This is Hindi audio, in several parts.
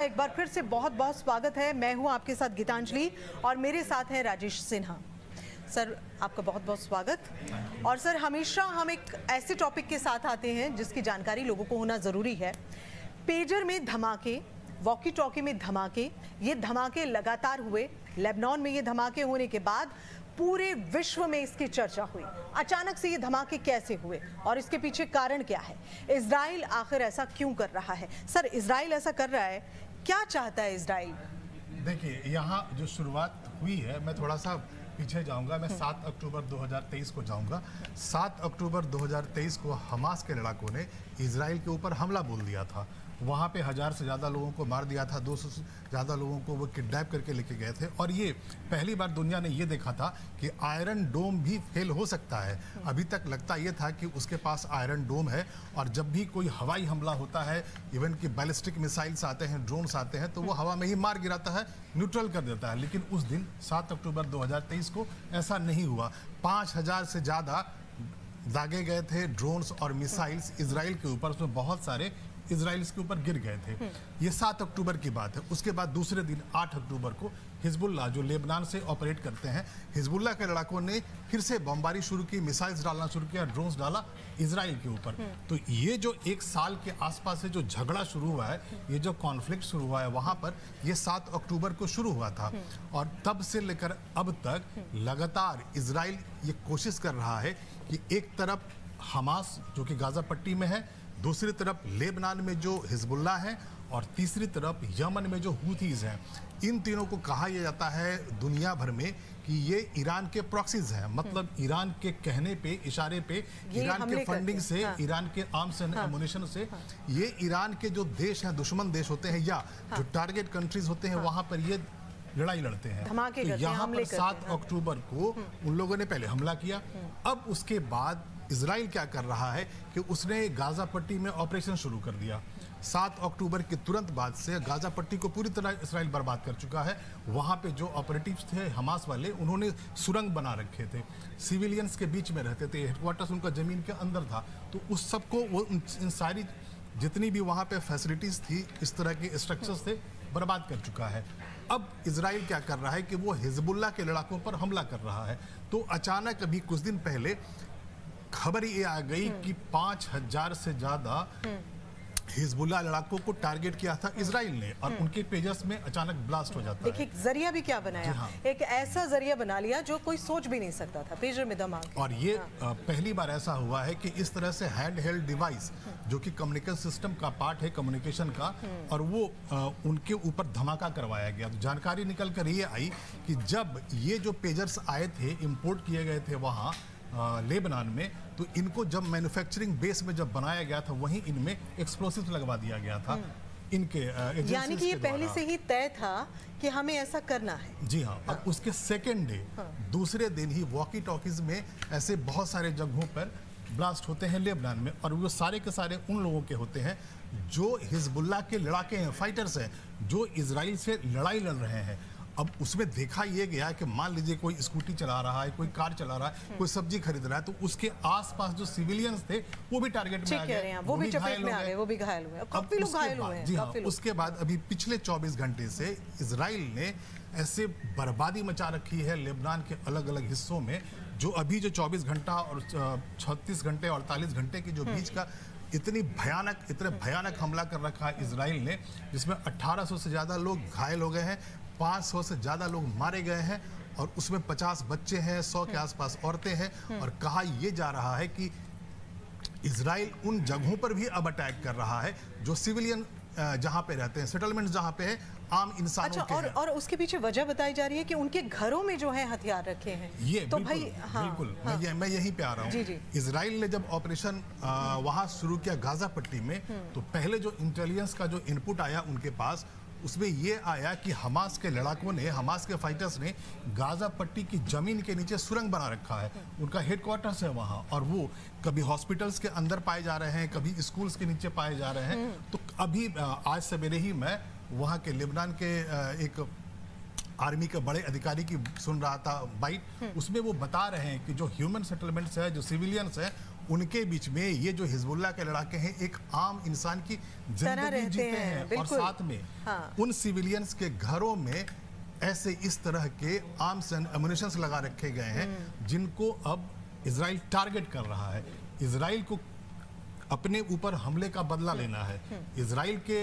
एक बार फिर से बहुत बहुत स्वागत है। मैं हूं आपके साथ गीतांजलि और मेरे साथ है राजेश सिन्हा। सर, आपका बहुत बहुत स्वागत। और सर, हमेशा हम एक ऐसे टॉपिक के साथ आते हैं जिसकी जानकारी लोगों को होना ज़रूरी है। पेजर में धमाके, वॉकी टॉकी में धमाके, ये धमाके लगातार हुए। लेबनान में ये धमाके होने के बाद पूरे विश्व में इसकी चर्चा हुई। अचानक से ये धमाके कैसे हुए और इसके पीछे कारण क्या है? इजराइल आखिर ऐसा क्यों कर रहा है? सर, इजराइल ऐसा कर रहा है, क्या चाहता है इजराइल? देखिए, यहाँ जो शुरुआत हुई है, मैं थोड़ा सा पीछे जाऊंगा। मैं 7 अक्टूबर 2023 को जाऊंगा। 7 अक्टूबर 2023 को हमास के लड़ाकों ने इजराइल के ऊपर हमला बोल दिया था। वहाँ पे 1000 से ज़्यादा लोगों को मार दिया था, 200 से ज़्यादा लोगों को वो किडनैप करके लेके गए थे। और ये पहली बार दुनिया ने ये देखा था कि आयरन डोम भी फेल हो सकता है। अभी तक लगता ये था कि उसके पास आयरन डोम है और जब भी कोई हवाई हमला होता है, इवन कि बैलिस्टिक मिसाइल्स आते हैं, ड्रोन्स आते हैं, तो वो हवा में ही मार गिराता है, न्यूट्रल कर देता है। लेकिन उस दिन 7 अक्टूबर 2023 को ऐसा नहीं हुआ। 5000 से ज़्यादा दागे गए थे ड्रोन्स और मिसाइल्स इजराइल के ऊपर, उसमें बहुत सारे इजराइल्स के ऊपर गिर गए थे। ये 7 अक्टूबर की बात है। उसके बाद दूसरे दिन 8 अक्टूबर को हिजबुल्लाह, जो लेबनान से ऑपरेट करते हैं, हिजबुल्लाह के लड़ाकों ने फिर से बमबारी शुरू की, मिसाइल्स डालना शुरू किया, ड्रोन्स डाला इजराइल के ऊपर। तो ये जो एक साल के आसपास से जो झगड़ा शुरू हुआ है, ये जो कॉन्फ्लिक्ट शुरू हुआ है, वहाँ पर ये 7 अक्टूबर को शुरू हुआ था। और तब से लेकर अब तक लगातार इजराइल ये कोशिश कर रहा है कि एक तरफ हमास, जो कि गाजा पट्टी में है, दूसरी तरफ लेबनान में जो हिजबुल्लाह है, और तीसरी तरफ यमन में जो हूथीज हैं। इन तीनों को कहा यह जाता है दुनिया भर में कि ये ईरान के प्रॉक्सीज हैं। मतलब ईरान के कहने पे, इशारे पे, ईरान के फंडिंग से, ईरान के आर्म्स एंड एमुनिशन से ये ईरान के जो देश हैं, दुश्मन देश होते हैं या जो टारगेट कंट्रीज होते हैं, वहां पर ये लड़ाई लड़ते हैं। तो यहाँ पर 7 अक्टूबर को उन लोगों ने पहले हमला किया। अब उसके बाद इजराइल क्या कर रहा है कि उसने गाजा पट्टी में ऑपरेशन शुरू कर दिया। 7 अक्टूबर के तुरंत बाद से गाजा पट्टी को पूरी तरह इजराइल बर्बाद कर चुका है। वहाँ पे जो ऑपरेटिव्स थे हमास वाले, उन्होंने सुरंग बना रखे थे, सिविलियंस के बीच में रहते थे, हेडक्वार्टर्स उनका ज़मीन के अंदर था। तो उस सबको वो इन सारी जितनी भी वहाँ पे फैसिलिटीज़ थी, इस तरह के स्ट्रक्चर्स थे, बर्बाद कर चुका है। अब इजराइल क्या कर रहा है कि वो हिजबुल्लाह के लड़ाकों पर हमला कर रहा है। तो अचानक अभी कुछ दिन पहले खबर ये आ गई कि 5000 से ज्यादा हिजबुल्लाह लड़ाकों को टारगेट किया था इजराइल ने, और उनके पेजेस में अचानक ब्लास्ट हो जाता है। देखिए, जरिया भी क्या बनाया, हाँ। एक ऐसा जरिया बना लिया जो कोई सोच भी नहीं सकता था, पेजर में धमाके। और ये पहली बार ऐसा हुआ है कि इस तरह से हैंड हेल्ड डिवाइस, जो कि कम्युनिकेशन सिस्टम का पार्ट है, कम्युनिकेशन का, और वो उनके ऊपर धमाका करवाया गया। तो जानकारी निकल कर ये आई कि जब ये जो पेजर्स आए थे, इम्पोर्ट किए गए थे वहाँ लेबनान में, तो इनको जब मैन्युफैक्चरिंग बेस में जब बनाया गया था, वहीं इनमें एक्सप्लोसिव लगवा दिया गया था इनके एजेंसीज। यानी कि ये पहले से ही तय था कि हमें ऐसा करना है। जी हाँ। और उसके सेकेंड डे, दूसरे दिन ही वॉकी टॉकीज में ऐसे बहुत सारे जगहों पर ब्लास्ट होते हैं लेबनान में, और वो सारे के सारे उन लोगों के होते हैं जो हिजबुल्लाह के लड़ाके हैं, फाइटर्स हैं, जो इजराइल से लड़ाई लड़ रहे हैं। अब उसमें देखा यह गया कि मान लीजिए कोई स्कूटी चला रहा है, कोई कार चला रहा है, कोई सब्जी खरीद रहा है, तो उसके आसपास जो सिविलियंस थे वो भी टारगेट में आ गए, वो भी चपेट में आ गए, वो भी घायल हुए, काफी लोग घायल हुए हैं। जी हाँ। उसके बाद अभी पिछले 24 घंटे से इजराइल ने ऐसे बर्बादी मचा रखी है लेबनान के अलग अलग हिस्सों में, जो अभी जो 24 घंटा और 36 घंटे 48 घंटे के जो बीच का इतने भयानक हमला कर रखा है इजराइल ने, जिसमें 1800 से ज़्यादा लोग घायल हो गए हैं, 500 से ज़्यादा लोग मारे गए हैं, और उसमें 50 बच्चे हैं, 100 के आसपास औरतें हैं। और कहा यह जा रहा है कि इजराइल उन जगहों पर भी अब अटैक कर रहा है जो सिविलियन जहां पे रहते हैं, सेटलमेंट जहां पे है, आम इंसानों के हैं। और उसके पीछे वजह बताई जा रही है कि उनके घरों में जो है हथियार रखे हैं। ये तो बिल्कुल, भाई बिल्कुल। मैं यहीं पे आ रहा हूँ। इजराइल ने जब ऑपरेशन वहां शुरू किया गाजा पट्टी में, तो पहले जो इंटेलिजेंस का जो इनपुट आया उनके पास, उसमें ये आया कि हमास के लड़ाकों ने, हमास के फाइटर्स ने गाजा पट्टी की जमीन के नीचे सुरंग बना रखा है। उनका हेडक्वार्टर्स है वहाँ, और वो कभी हॉस्पिटल्स के अंदर पाए जा रहे हैं, कभी स्कूल्स के नीचे पाए जा रहे हैं। तो अभी आज सवेरे ही मैं वहाँ के लेबनान के एक आर्मी के बड़े अधिकारी की सुन रहा था बाइट, उसमें वो बता रहे हैं कि जो ह्यूमन सेटलमेंट्स है, जो सिविलियंस है, उनके बीच में ये जो हिजबुल्लाह के लड़ाके हैं एक आम इंसान की जिंदगी रहते जीते हैं, हैं और बिल्कुल। साथ में हाँ। उन सिविलियंस के घरों में ऐसे इस तरह के आर्म्स एंड एमुनिशंस लगा रखे गए हैं जिनको अब इजराइल टारगेट कर रहा है। इजराइल को अपने ऊपर हमले का बदला लेना है। इजराइल के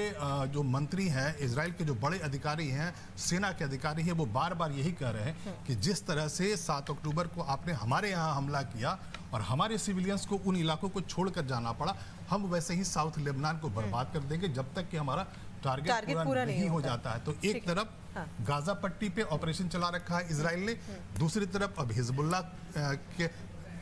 जो मंत्री हैं, इजराइल के जो बड़े अधिकारी हैं, सेना के अधिकारी हैं, वो बार बार यही कह रहे हैं कि जिस तरह से 7 अक्टूबर को आपने हमारे यहाँ हमला किया और हमारे सिविलियंस को उन इलाकों को छोड़कर जाना पड़ा, हम वैसे ही साउथ लेबनान को बर्बाद कर देंगे जब तक कि हमारा टारगेट पूरा नहीं हो जाता है। तो एक तरफ गाजा पट्टी पे ऑपरेशन चला रखा है इजराइल ने, दूसरी तरफ अब हिजबुल्लाह के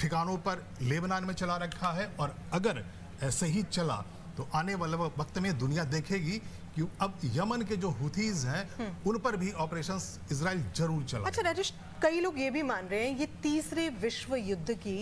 ठिकानों पर लेबनान में चला रखा है। और अगर ऐसे ही चला तो आने वाले वक्त में दुनिया देखेगी कि अब यमन के जो हुथीज हैं उन पर भी ऑपरेशंस इजराइल जरूर चला। अच्छा राजेश, कई लोग ये भी मान रहे हैं ये तीसरे विश्व युद्ध की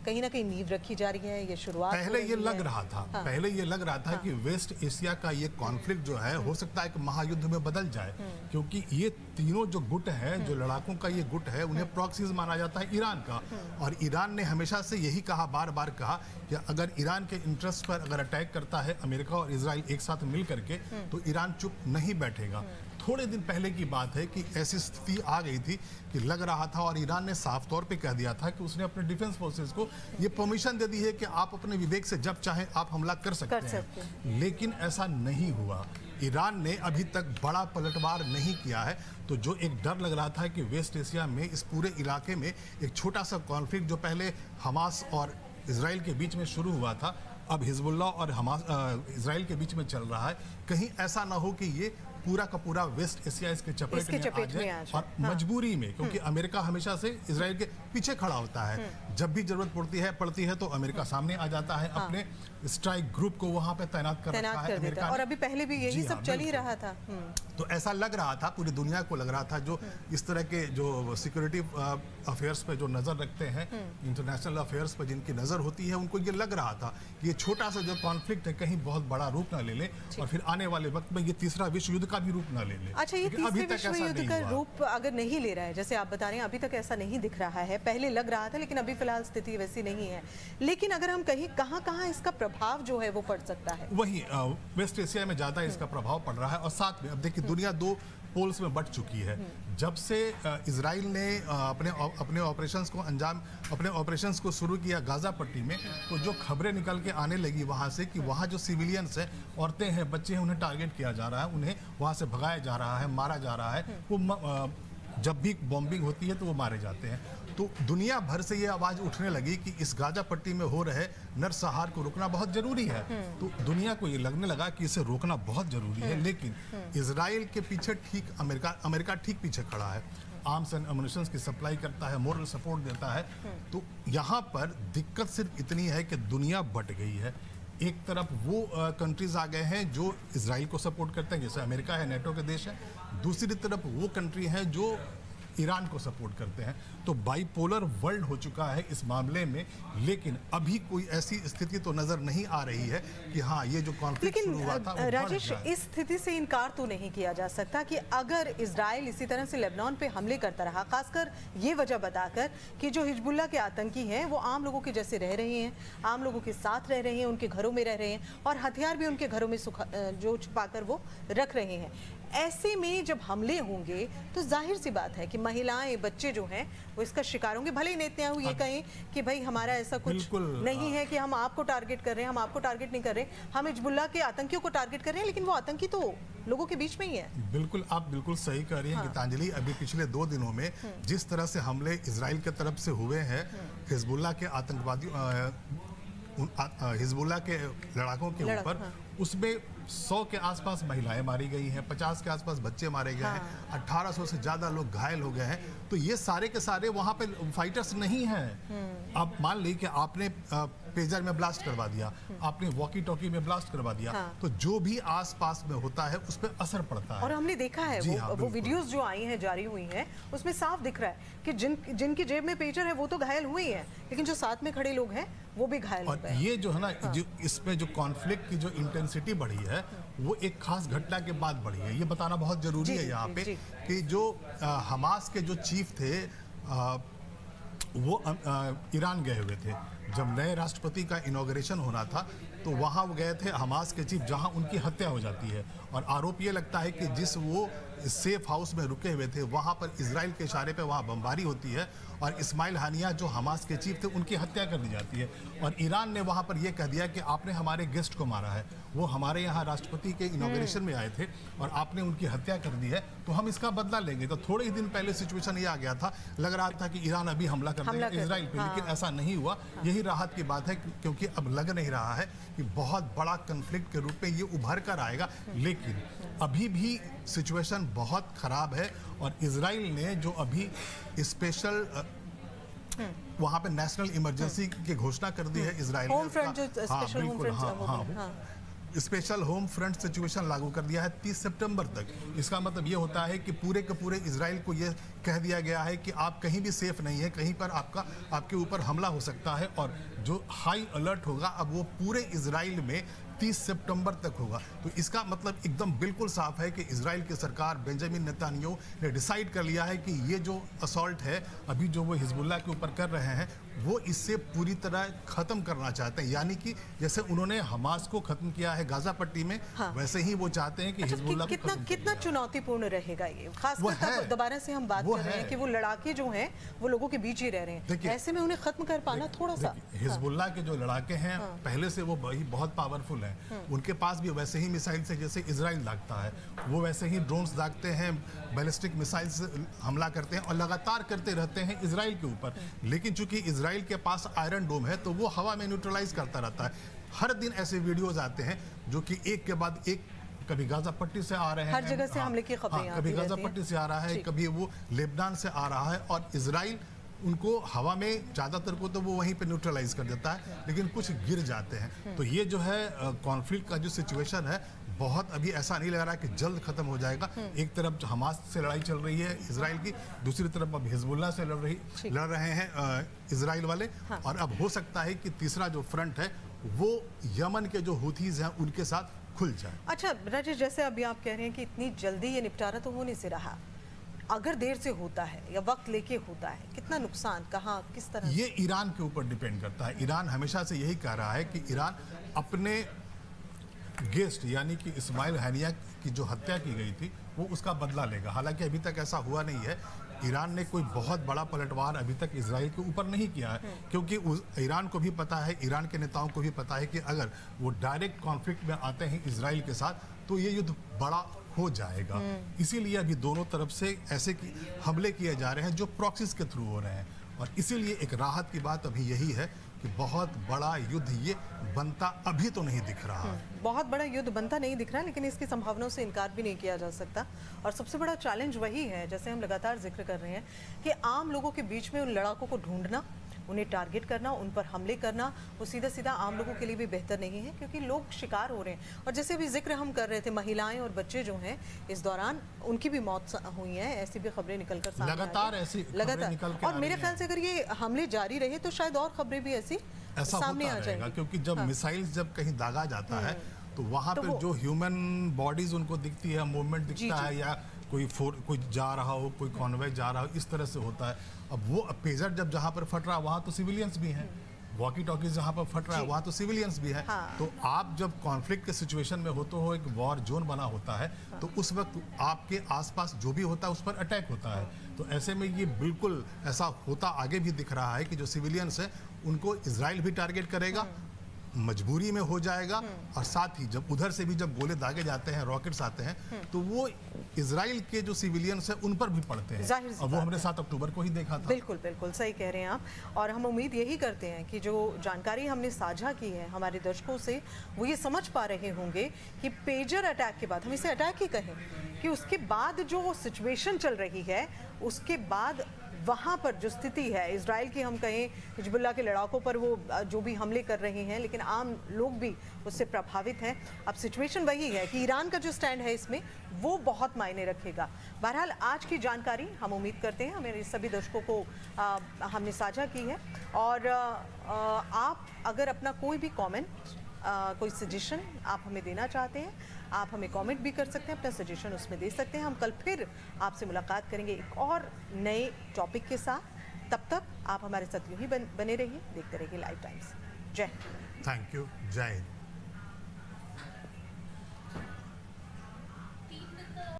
कहीं ना कहीं नींव रखी जा रही है, ये शुरुआत पहले ये लग रहा था, हाँ। पहले ये लग रहा था कि वेस्ट एशिया का ये कॉन्फ्लिक्ट जो है हो सकता है कि महायुद्ध में बदल जाए, क्योंकि ये तीनों जो गुट है, जो लड़ाकों का ये गुट है, उन्हें प्रॉक्सीज माना जाता है ईरान का। और ईरान ने हमेशा से यही कहा, बार बार कहा कि अगर ईरान के इंटरेस्ट पर अगर अटैक करता है अमेरिका और इजराइल एक साथ मिल करके तो ईरान चुप नहीं बैठेगा। थोड़े दिन पहले की बात है कि ऐसी स्थिति आ गई थी कि लग रहा था और ईरान ने साफ तौर पे कह दिया था कि उसने अपने डिफेंस फोर्सेस को ये परमिशन दे दी है कि आप अपने विवेक से जब चाहें आप हमला कर सकते हैं। लेकिन ऐसा नहीं हुआ। ईरान ने अभी तक बड़ा पलटवार नहीं किया है। तो जो एक डर लग रहा था कि वेस्ट एशिया में इस पूरे इलाके में एक छोटा सा कॉन्फ्लिक्ट जो पहले हमास और इजराइल के बीच में शुरू हुआ था, अब हिजबुल्लाह और हमास इजराइल के बीच में चल रहा है, कहीं ऐसा ना हो कि ये पूरा का पूरा वेस्ट एशिया इसके चपेट में आ जाए। और मजबूरी में, क्योंकि अमेरिका हमेशा से इजराइल के पीछे खड़ा होता है, जब भी जरूरत पड़ती है तो अमेरिका सामने आ जाता है, अपने स्ट्राइक ग्रुप को वहां पे तैनात कर रखा है अमेरिका ने। और अभी पहले भी यही सब चल ही रहा था। तो ऐसा लग रहा था, पूरी दुनिया को लग रहा था, जो इस तरह के जो सिक्योरिटी अफेयर्स पे जो नजर रखते हैं, इंटरनेशनल अफेयर्स पे जिनकी नजर होती है, उनको ये लग रहा था कि ये छोटा सा जो कॉन्फ्लिक्ट है कहीं बहुत बड़ा रूप ना ले ले और फिर आने वाले वक्त में ये तीसरा विश्व युद्ध का भी रूप ना ले ले। अच्छा, ये तीसरे विश्व युद्ध का रूप अगर नहीं ले रहा है, जैसे आप बता रहे हैं, अभी तक ऐसा नहीं दिख रहा है, पहले लग रहा था लेकिन अभी फिलहाल स्थिति वैसी नहीं है। लेकिन अगर हम कहीं कहाँ इसका प्रभाव जो है वो पड़ सकता है? वही वेस्ट एशिया में ज्यादा इसका प्रभाव पड़ रहा है। और साथ में अब देखिए दुनिया दो पोल्स में बट चुकी है। जब से इजराइल ने अपने ऑपरेशंस को शुरू किया गाजा पट्टी में, तो जो खबरें निकल के आने लगी वहां से कि वहां जो सिविलियंस हैं, औरतें हैं, बच्चे हैं, उन्हें टारगेट किया जा रहा है, उन्हें वहां से भगाया जा रहा है, मारा जा रहा है। वो जब भी बॉम्बिंग होती है तो वो मारे जाते हैं। तो दुनिया भर से ये आवाज उठने लगी कि इस गाजा पट्टी में हो रहे नरसंहार को रोकना बहुत जरूरी है। तो दुनिया को ये लगने लगा कि इसे रोकना बहुत जरूरी है। लेकिन इजराइल के पीछे ठीक अमेरिका ठीक पीछे खड़ा है, आर्म्स एंड एमुनिशंस की सप्लाई करता है, मोरल सपोर्ट देता है। तो यहाँ पर दिक्कत सिर्फ इतनी है कि दुनिया बट गई है। एक तरफ वो कंट्रीज आ गए हैं जो इजराइल को सपोर्ट करते हैं, जैसे अमेरिका है, नेटो के देश है। दूसरी तरफ वो कंट्री हैं जो ईरान को सपोर्ट करते हैं। तो बाइपोलर वर्ल्ड हो चुका है इस मामले में। लेकिन अभी कोई ऐसी स्थिति तो नजर नहीं आ रही है कि हाँ ये जो कॉन्फ्लिक्ट शुरू हुआ था। लेकिन राजेश, इस स्थिति से इनकार तो नहीं किया जा सकता कि अगर इजराइल इसी तरह से लेबनान पे हमले करता रहा, खासकर ये वजह बताकर कि जो हिजबुल्लाह के आतंकी हैं वो आम लोगों के जैसे रह रहे हैं, आम लोगों के साथ रह रहे हैं, उनके घरों में रह रहे हैं और हथियार भी उनके घरों में जो छुपाकर वो रख रहे हैं। ऐसे में जब हमले होंगे तो जाहिर सी बात है कि महिलाएं, बच्चे जो हैं वो इसका शिकार होंगे। भले ही नेतन्याहू ये कहें कि भाई हमारा ऐसा कुछ नहीं है कि हम आपको टारगेट कर रहे हैं, हम आपको टारगेट नहीं कर रहे, हम हिजबुल्लाह के आतंकियों को टारगेट कर रहे हैं, लेकिन वो आतंकी तो लोगों के बीच में ही है। बिल्कुल, आप बिल्कुल सही कह रही हैं गीतांजलि। अभी पिछले 2 दिनों में जिस तरह से हमले इजराइल की तरफ से हुए हैं हिजबुल्लाह के आतंकवादियों, हिजबुल्लाह के लड़ाकों के ऊपर, उसमें 100 के आसपास महिलाएं मारी गई हैं, 50 के आसपास बच्चे मारे गए हैं, 1800 से ज्यादा लोग घायल हो गए हैं। तो ये सारे के सारे वहां पे फाइटर्स नहीं हैं। अब मान ली कि आपने पेजर में ब्लास्ट करवा दिया, आपने वॉकी टॉकी में ब्लास्ट करवा दिया, तो जो भी आसपास में होता है उस पर असर पड़ता है। और हमने देखा है वो वीडियोस जो आई हैं, जारी हुई हैं, उसमें साफ दिख रहा है कि जिनकी जेब में पेजर है वो तो घायल हुए हैं, लेकिन जो साथ में खड़े लोग हैं वो भी घायल हो गए। ये जो है ना, जो इसमें जो कॉन्फ्लिक्ट की जो इंटेंसिटी बढ़ी है वो एक खास घटना के बाद बढ़ी है। ये बताना बहुत जरूरी है यहाँ पे कि जो हमास के जो चीफ थे वो ईरान गए हुए थे। जब नए राष्ट्रपति का इनॉग्रेशन होना था तो वहाँ वो गए थे हमास के चीफ, जहाँ उनकी हत्या हो जाती है। और आरोप ये लगता है कि जिस वो सेफ हाउस में रुके हुए थे वहाँ पर इजराइल के इशारे पे वहाँ बमबारी होती है और इस्माइल हानिया जो हमास के चीफ थे उनकी हत्या कर दी जाती है। और ईरान ने वहाँ पर यह कह दिया कि आपने हमारे गेस्ट को मारा है, वो हमारे यहाँ राष्ट्रपति के इनॉग्रेशन में आए थे और आपने उनकी हत्या कर दी है, तो हम इसका बदला लेंगे। तो थोड़े ही दिन पहले सिचुएशन ये आ गया था, लग रहा था कि ईरान अभी हमला कर देगा इजराइल पे, लेकिन ऐसा नहीं हुआ। यही राहत की बात है क्योंकि अब लग नहीं रहा है कि बहुत बड़ा कन्फ्लिक्ट के रूप में ये उभर कर आएगा। लेकिन अभी भी सिचुएशन बहुत खराब है और इजराइल ने जो अभी स्पेशल वहाँ पे नेशनल इमरजेंसी की घोषणा कर दी है इजराइल ने। होम फ्रंट जो special home front special home front situation लागू कर दिया है 30 सितंबर तक। इसका मतलब ये होता है कि पूरे के पूरे इजराइल को ये कह दिया गया है कि आप कहीं भी सेफ नहीं है, कहीं पर आपके ऊपर हमला हो सकता है। और जो हाई अलर्ट होगा अब वो पूरे इजराइल में 30 सितंबर तक होगा। तो इसका मतलब एकदम बिल्कुल साफ है कि इजराइल की सरकार बेंजामिन नेतन्याहू ने डिसाइड कर लिया है कि ये जो असॉल्ट है अभी जो वो हिजबुल्लाह के ऊपर कर रहे हैं वो इससे पूरी तरह खत्म करना चाहते हैं। यानी कि जैसे उन्होंने हमास को खत्म किया है गाजा पट्टी में, वैसे ही वो चाहते हैं कि हिजबुल्लाह को खत्म कितना चुनौतीपूर्ण रहेगा ये, खासकर दोबारा से हम बात कर रहे हैं कि वो लड़ाके जो हैं वो लोगों के बीच ही रह रहे हैं, ऐसे में उन्हें खत्म कर पाना थोड़ा सा। हिजबुल्लाह के जो लड़ाके हैं पहले से वो बहुत पावरफुल हैं, उनके पास भी वैसे ही मिसाइल से जैसे इजराइल दागता है वो वैसे ही ड्रोन्स दागते हैं, बैलिस्टिक मिसाइल से हमला करते हैं और लगातार करते रहते हैं इजराइल के ऊपर। लेकिन चूंकि इजराइल के पास आयरन डोम है तो वो हवा में न्यूट्रलाइज करता रहता है। हर दिन ऐसे वीडियोस आते हैं जो कि एक के बाद एक, कभी गाजा पट्टी से आ रहे हैं, हर जगह से हमले की खबरें कभी गाजा पट्टी से आ रहा है, कभी वो लेबनान से आ रहा है। और इजराइल उनको हवा में ज़्यादातर को तो वो वहीं पे न्यूट्रलाइज कर देता है, लेकिन कुछ गिर जाते हैं। तो ये जो है कॉन्फ्लिक्ट का जो सिचुएशन है बहुत अभी ऐसा नहीं लग रहा है कि जल्द खत्म हो जाएगा। एक तरफ हमास से लड़ाई चल रही है इजराइल की, दूसरी तरफ अब हिजबुल्लाह से लड़ रहे हैं इजराइल वाले। और अब हो सकता है कि तीसरा जो फ्रंट है वो यमन के जो हुथीज हैं उनके साथ खुल जाए। अच्छा राजेश, जैसे अभी आप कह रहे हैं कि इतनी जल्दी ये निपटारा तो हो नहीं से रहा, अगर देर से होता है या वक्त लेके होता है कितना नुकसान, कहाँ, किस तरह? ये ईरान के ऊपर डिपेंड करता है। ईरान हमेशा से यही कह रहा है कि ईरान अपने गेस्ट यानी कि इस्माइल हानिया की जो हत्या की गई थी वो उसका बदला लेगा। हालांकि अभी तक ऐसा हुआ नहीं है। ईरान ने कोई बहुत बड़ा पलटवार अभी तक इजराइल के ऊपर नहीं किया है, क्योंकि ईरान को भी पता है, ईरान के नेताओं को भी पता है कि अगर वो डायरेक्ट कॉन्फ्लिक्ट में आते हैं इजराइल के साथ तो ये युद्ध बड़ा हो जाएगा। इसीलिए अभी दोनों तरफ से ऐसे हमले किए जा रहे हैं जो प्रॉक्सीज के थ्रू हो रहे हैं। और इसीलिए एक राहत की बात अभी यही है कि बहुत बड़ा युद्ध ये बनता अभी तो नहीं दिख रहा है। बहुत बड़ा युद्ध बनता नहीं दिख रहा है, लेकिन इसकी संभावनाओं से इनकार भी नहीं किया जा सकता। और सबसे बड़ा चैलेंज वही है, जैसे हम लगातार जिक्र कर रहे हैं, कि आम लोगों के बीच में उन लड़ाकों को ढूंढना, उन्हें टारगेट करना, उन पर हमले करना, वो सीधा सीधा आम लोगों के लिए भी बेहतर नहीं है, क्योंकि लोग शिकार हो रहे हैं। और जैसे अभी जिक्र हम कर रहे थे, महिलाएं और बच्चे जो हैं इस दौरान उनकी भी मौत हुई है, ऐसी भी खबरें निकल कर सामने लगातार ऐसी लगातार। और मेरे ख्याल से अगर ये हमले जारी रहे तो शायद और खबरें भी ऐसी सामने आ जाएंगी, क्योंकि जब मिसाइल जब कहीं दागा जाता है तो वहाँ पर जो ह्यूमन बॉडीज उनको दिखती है, मूवमेंट दिखता है, या कोई जा रहा हो, कोई कॉन्वॉय जा रहा हो, इस तरह से होता है। अब वो पेजर जब जहाँ पर फट रहा है वहाँ तो सिविलियंस भी हैं, वॉकी टॉकीज जहाँ पर फट रहा है वहाँ तो सिविलियंस भी है। तो आप जब कॉन्फ्लिक्ट के सिचुएशन में होते हो, एक वॉर जोन बना होता है, तो उस वक्त आपके आसपास जो भी होता है उस पर अटैक होता है। तो ऐसे में ये बिल्कुल ऐसा होता आगे भी दिख रहा है कि जो सिविलियंस है उनको इजराइल भी टारगेट करेगा, मजबूरी में हो जाएगा। और साथ ही जब उधर से भी जब गोले दागे जाते हैं, रॉकेट्स आते हैं, तो वो इजराइल के जो सिविलियंस हैं उन पर भी पड़ते हैं। और वो हमने 7 अक्टूबर को ही देखा था। बिल्कुल बिल्कुल सही कह रहे हैं आप। और हम उम्मीद यही करते हैं कि जो जानकारी हमने साझा की है हमारे दर्शकों से, वो ये समझ पा रहे होंगे कि पेजर अटैक के बाद, हम इसे अटैक ही कहें, कि उसके बाद जो सिचुएशन चल रही है, उसके बाद वहाँ पर जो स्थिति है इजराइल की, हम कहें हिजबुल्लाह के लड़ाकों पर वो जो भी हमले कर रहे हैं, लेकिन आम लोग भी उससे प्रभावित हैं। अब सिचुएशन वही है कि ईरान का जो स्टैंड है इसमें वो बहुत मायने रखेगा। बहरहाल आज की जानकारी हम उम्मीद करते हैं हमें सभी दर्शकों को हमने साझा की है। और आप अगर अपना कोई भी कॉमेंट, कोई सजेशन आप हमें देना चाहते हैं, आप हमें कमेंट भी कर सकते हैं, अपना सजेशन उसमें दे सकते हैं। हम कल फिर आपसे मुलाकात करेंगे एक और नए टॉपिक के साथ। तब तक आप हमारे साथ यूं ही बने रहिए, देखते रहिए लाइव टाइम्स। जय हिंद। थैंक यू, जय हिंद।